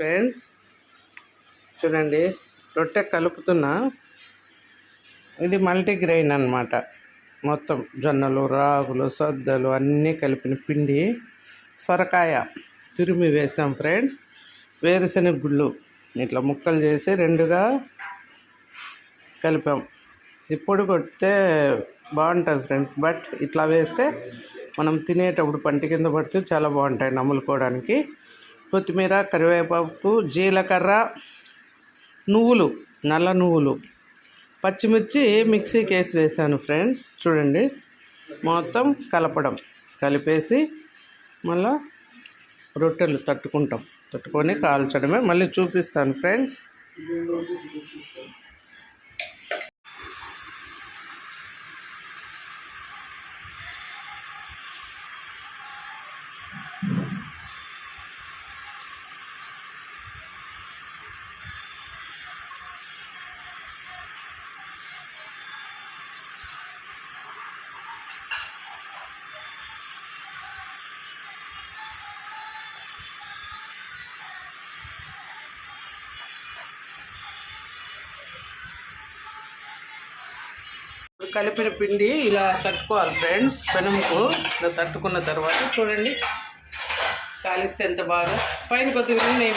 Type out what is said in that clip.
Friends చూడండి, రొట్టె కలుపుతున్నా. ఇది మల్టీగ్రెయిన్ అన్నమాట. మొత్తం జొన్నలు, రాగులు, సద్దలు అన్నీ కలిపిన పిండి. సొరకాయ తురిమి వేసాం ఫ్రెండ్స్. వేరుశనగ గుళ్ళు ఇట్లా ముక్కలు చేసి రెండుగా కలిపాం. ఇప్పుడు కొడితే బాగుంటుంది ఫ్రెండ్స్, బట్ ఇట్లా వేస్తే మనం తినేటప్పుడు పంట కింద పడుతూ చాలా బాగుంటాయి నములుకోవడానికి. కొత్తిమీర, కరివేపాకు, జీలకర్ర, నువ్వులు, నల్ల నువ్వులు, పచ్చిమిర్చి మిక్సీకి వేసి వేసాను ఫ్రెండ్స్. చూడండి, మొత్తం కలిపేసి మళ్ళా రొట్టెలు తట్టుకొని కాల్చడమే. మళ్ళీ చూపిస్తాను ఫ్రెండ్స్. కలిపిన పిండి ఇలా తట్టుకోవాలి ఫ్రెండ్స్. పెనముకు ఇలా తట్టుకున్న తర్వాత చూడండి, కాలిస్తే ఎంత బాగా. పైన కొద్దిగా నెయ్యి